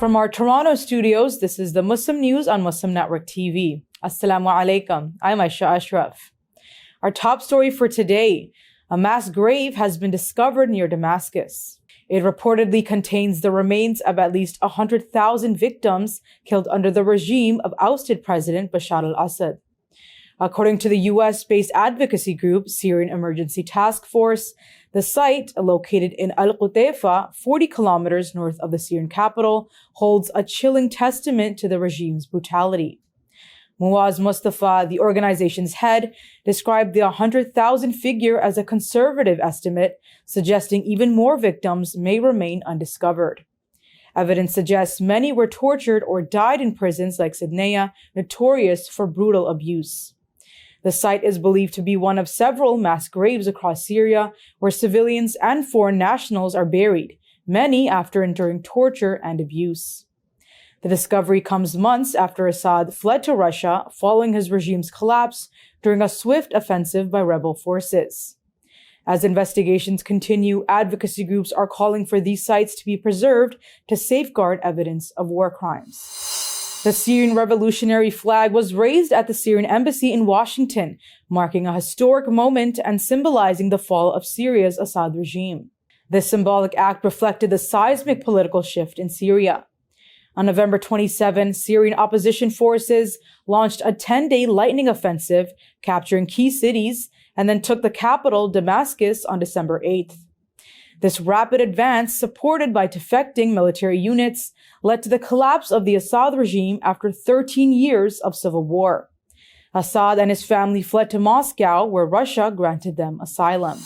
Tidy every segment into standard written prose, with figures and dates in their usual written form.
from our Toronto studios, this is the Muslim News on Muslim Network TV. Assalamu alaikum. I'm Aishah Ashraf. Our top story for today: a mass grave has been discovered near Damascus. It reportedly contains the remains of at least 100,000 victims killed under the regime of ousted President Bashar al-Assad. According to the US-based advocacy group Syrian Emergency Task Force, the site, located in Al-Qutayfa, 40 kilometers north of the Syrian capital, holds a chilling testament to the regime's brutality. Muaz Mustafa, the organization's head, described the 100,000 figure as a conservative estimate, suggesting even more victims may remain undiscovered. Evidence suggests many were tortured or died in prisons like Sidnaya, notorious for brutal abuse. The site is believed to be one of several mass graves across Syria where civilians and foreign nationals are buried, many after enduring torture and abuse. The discovery comes months after Assad fled to Russia following his regime's collapse during a swift offensive by rebel forces. As investigations continue, advocacy groups are calling for these sites to be preserved to safeguard evidence of war crimes. The Syrian revolutionary flag was raised at the Syrian embassy in Washington, marking a historic moment and symbolizing the fall of Syria's Assad regime. This symbolic act reflected the seismic political shift in Syria. On November 27, Syrian opposition forces launched a 10-day lightning offensive, capturing key cities, and then took the capital, Damascus, on December 8th. This rapid advance, supported by defecting military units, led to the collapse of the Assad regime after 13 years of civil war. Assad and his family fled to Moscow, where Russia granted them asylum.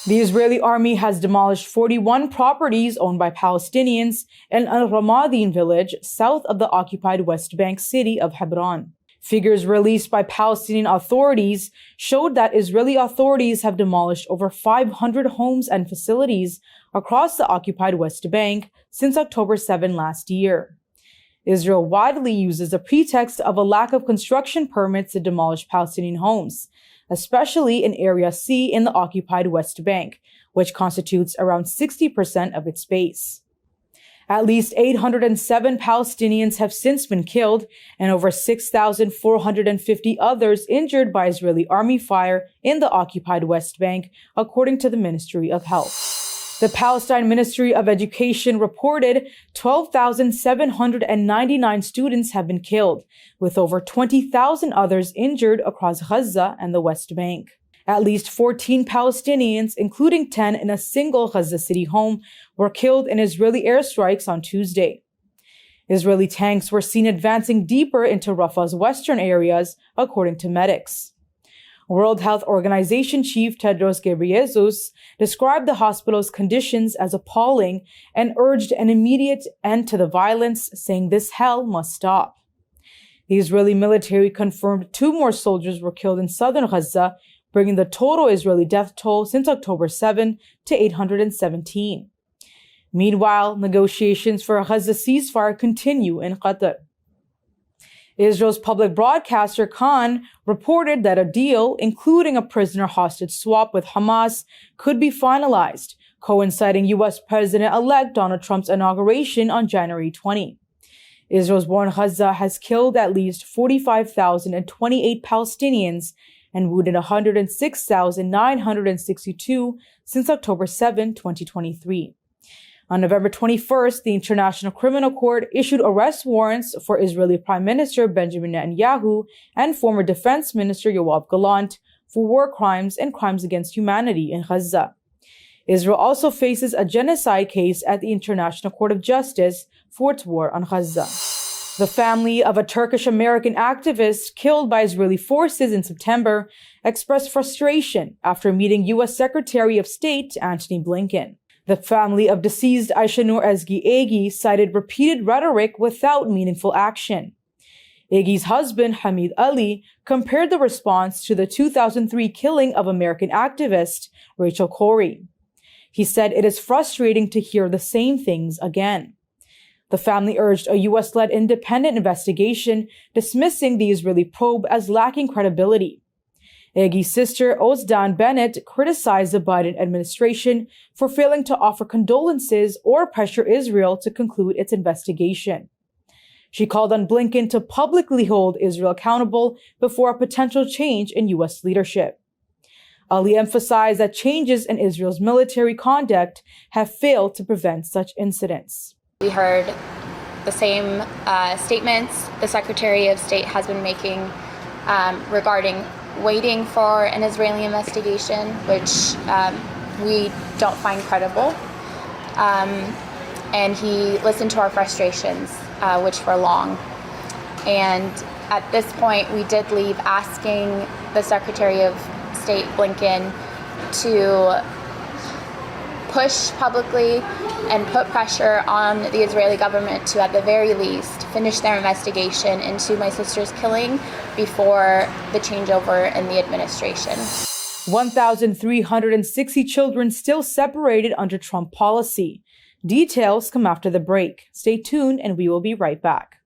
The Israeli army has demolished 41 properties owned by Palestinians in Al-Ramadin village, south of the occupied West Bank city of Hebron. Figures released by Palestinian authorities showed that Israeli authorities have demolished over 500 homes and facilities across the occupied West Bank since October 7 last year. Israel widely uses the pretext of a lack of construction permits to demolish Palestinian homes, especially in Area C in the occupied West Bank, which constitutes around 60% of its space. At least 807 Palestinians have since been killed and over 6,450 others injured by Israeli army fire in the occupied West Bank, according to the Ministry of Health. The Palestine Ministry of Education reported 12,799 students have been killed, with over 20,000 others injured across Gaza and the West Bank. At least 14 Palestinians, including 10 in a single Gaza City home, were killed in Israeli airstrikes on Tuesday. Israeli tanks were seen advancing deeper into Rafah's western areas, according to medics. World Health Organization Chief Tedros Ghebreyesus described the hospital's conditions as appalling and urged an immediate end to the violence, saying this hell must stop. The Israeli military confirmed 2 more soldiers were killed in southern Gaza, bringing the total Israeli death toll since October 7 to 817. Meanwhile, negotiations for a Gaza ceasefire continue in Qatar. Israel's public broadcaster Khan reported that a deal, including a prisoner hostage swap with Hamas, could be finalized, coinciding U.S. President-elect Donald Trump's inauguration on January 20. Israel's war in Gaza has killed at least 45,028 Palestinians and wounded 106,962 since October 7, 2023. On November 21st, the International Criminal Court issued arrest warrants for Israeli Prime Minister Benjamin Netanyahu and former Defense Minister Yoav Gallant for war crimes and crimes against humanity in Gaza. Israel also faces a genocide case at the International Court of Justice for its war on Gaza. The family of a Turkish-American activist killed by Israeli forces in September expressed frustration after meeting U.S. Secretary of State Antony Blinken. The family of deceased Aishah Ezgi cited repeated rhetoric without meaningful action. Iggy's husband, Hamid Ali, compared the response to the 2003 killing of American activist Rachel Corrie. He said it is frustrating to hear the same things again. The family urged a U.S.-led independent investigation, dismissing the Israeli probe as lacking credibility. Aggie's sister, Ozdan Bennett, criticized the Biden administration for failing to offer condolences or pressure Israel to conclude its investigation. She called on Blinken to publicly hold Israel accountable before a potential change in U.S. leadership. Ali emphasized that changes in Israel's military conduct have failed to prevent such incidents. We heard the same statements the Secretary of State has been making regarding waiting for an Israeli investigation, which we don't find credible. And he listened to our frustrations, which were long. And at this point, we did leave asking the Secretary of State Blinken to push publicly and put pressure on the Israeli government to, at the very least, finish their investigation into my sister's killing before the changeover in the administration. 1,360 children still separated under Trump policy. Details come after the break. Stay tuned and we will be right back.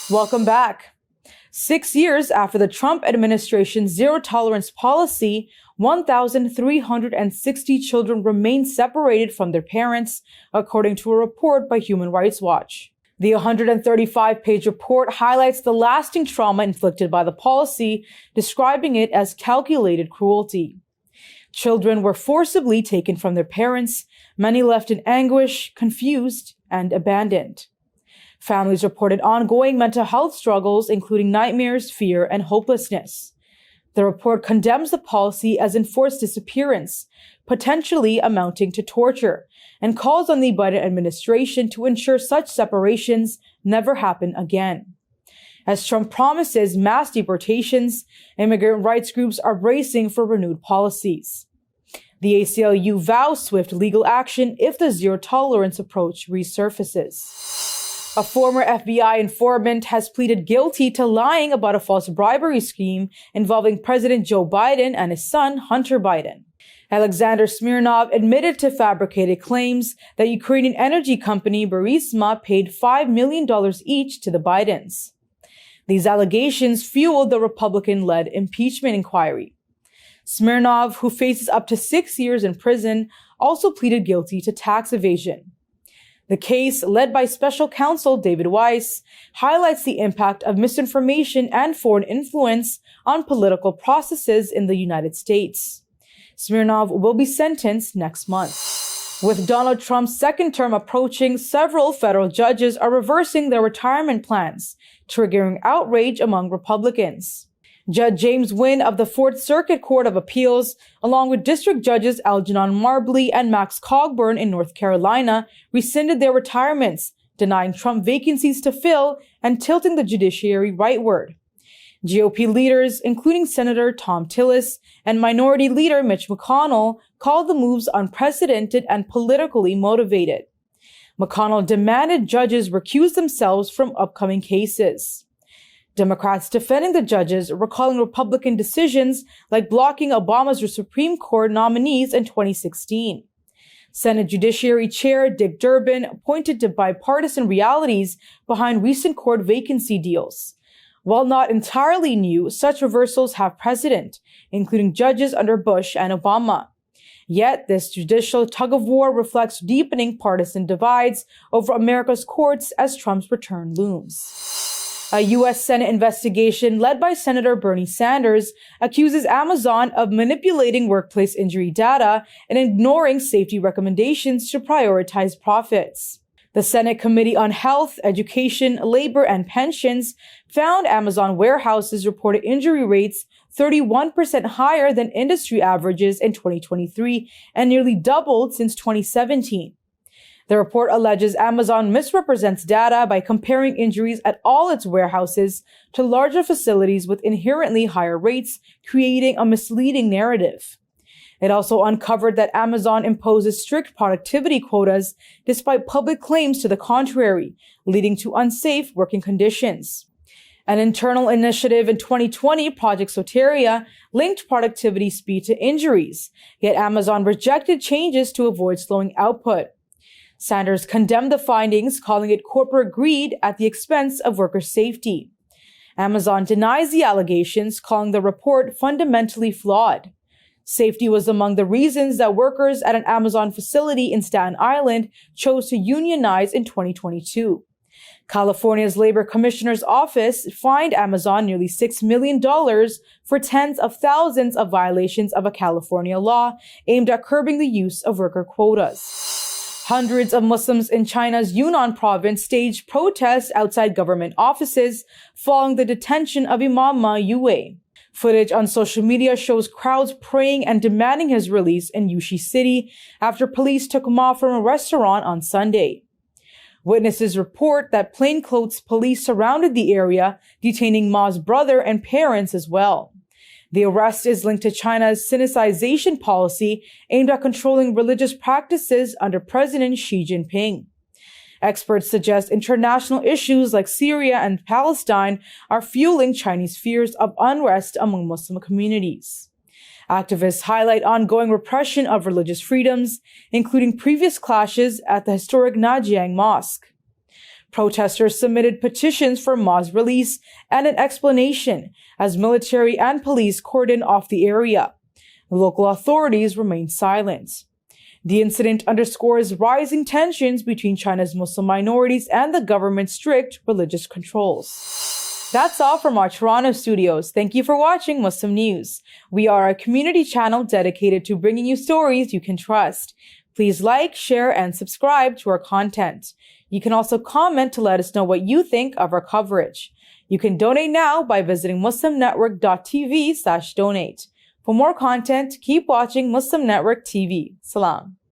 Welcome back. 6 years after the Trump administration's zero-tolerance policy, 1,360 children remain separated from their parents, according to a report by Human Rights Watch. The 135-page report highlights the lasting trauma inflicted by the policy, describing it as calculated cruelty. Children were forcibly taken from their parents, many left in anguish, confused, and abandoned. Families reported ongoing mental health struggles, including nightmares, fear, and hopelessness. The report condemns the policy as enforced disappearance, potentially amounting to torture, and calls on the Biden administration to ensure such separations never happen again. As Trump promises mass deportations, immigrant rights groups are bracing for renewed policies. The ACLU vows swift legal action if the zero-tolerance approach resurfaces. A former FBI informant has pleaded guilty to lying about a false bribery scheme involving President Joe Biden and his son, Hunter Biden. Alexander Smirnov admitted to fabricated claims that Ukrainian energy company Burisma paid $5 million each to the Bidens. These allegations fueled the Republican-led impeachment inquiry. Smirnov, who faces up to 6 years in prison, also pleaded guilty to tax evasion. The case, led by special counsel David Weiss, highlights the impact of misinformation and foreign influence on political processes in the United States. Smirnov will be sentenced next month. With Donald Trump's second term approaching, several federal judges are reversing their retirement plans, triggering outrage among Republicans. Judge James Wynn of the Fourth Circuit Court of Appeals, along with District Judges Algernon Marbley and Max Cogburn in North Carolina, rescinded their retirements, denying Trump vacancies to fill and tilting the judiciary rightward. GOP leaders, including Senator Tom Tillis and Minority Leader Mitch McConnell, called the moves unprecedented and politically motivated. McConnell demanded judges recuse themselves from upcoming cases. Democrats defending the judges, recalling Republican decisions like blocking Obama's Supreme Court nominees in 2016. Senate Judiciary Chair Dick Durbin pointed to bipartisan realities behind recent court vacancy deals. While not entirely new, such reversals have precedent, including judges under Bush and Obama. Yet, this judicial tug-of-war reflects deepening partisan divides over America's courts as Trump's return looms. A U.S. Senate investigation led by Senator Bernie Sanders accuses Amazon of manipulating workplace injury data and ignoring safety recommendations to prioritize profits. The Senate Committee on Health, Education, Labor, and Pensions found Amazon warehouses reported injury rates 31% higher than industry averages in 2023 and nearly doubled since 2017. The report alleges Amazon misrepresents data by comparing injuries at all its warehouses to larger facilities with inherently higher rates, creating a misleading narrative. It also uncovered that Amazon imposes strict productivity quotas despite public claims to the contrary, leading to unsafe working conditions. An internal initiative in 2020, Project Soteria, linked productivity speed to injuries, yet Amazon rejected changes to avoid slowing output. Sanders condemned the findings, calling it corporate greed at the expense of worker safety. Amazon denies the allegations, calling the report fundamentally flawed. Safety was among the reasons that workers at an Amazon facility in Staten Island chose to unionize in 2022. California's Labor Commissioner's Office fined Amazon nearly $6 million for tens of thousands of violations of a California law aimed at curbing the use of worker quotas. Hundreds of Muslims in China's Yunnan province staged protests outside government offices following the detention of Imam Ma Yue. Footage on social media shows crowds praying and demanding his release in Yushi City after police took Ma from a restaurant on Sunday. Witnesses report that plainclothes police surrounded the area, detaining Ma's brother and parents as well. The arrest is linked to China's Sinicization policy aimed at controlling religious practices under President Xi Jinping. Experts suggest international issues like Syria and Palestine are fueling Chinese fears of unrest among Muslim communities. Activists highlight ongoing repression of religious freedoms, including previous clashes at the historic Najiang Mosque. Protesters submitted petitions for Ma's release and an explanation as military and police cordoned off the area. The local authorities remain silent. The incident underscores rising tensions between China's Muslim minorities and the government's strict religious controls. That's all from our Toronto studios. Thank you for watching Muslim News. We are a community channel dedicated to bringing you stories you can trust. Please like, share, and subscribe to our content. You can also comment to let us know what you think of our coverage. You can donate now by visiting muslimnetwork.tv/donate. For more content, keep watching Muslim Network TV. Salam.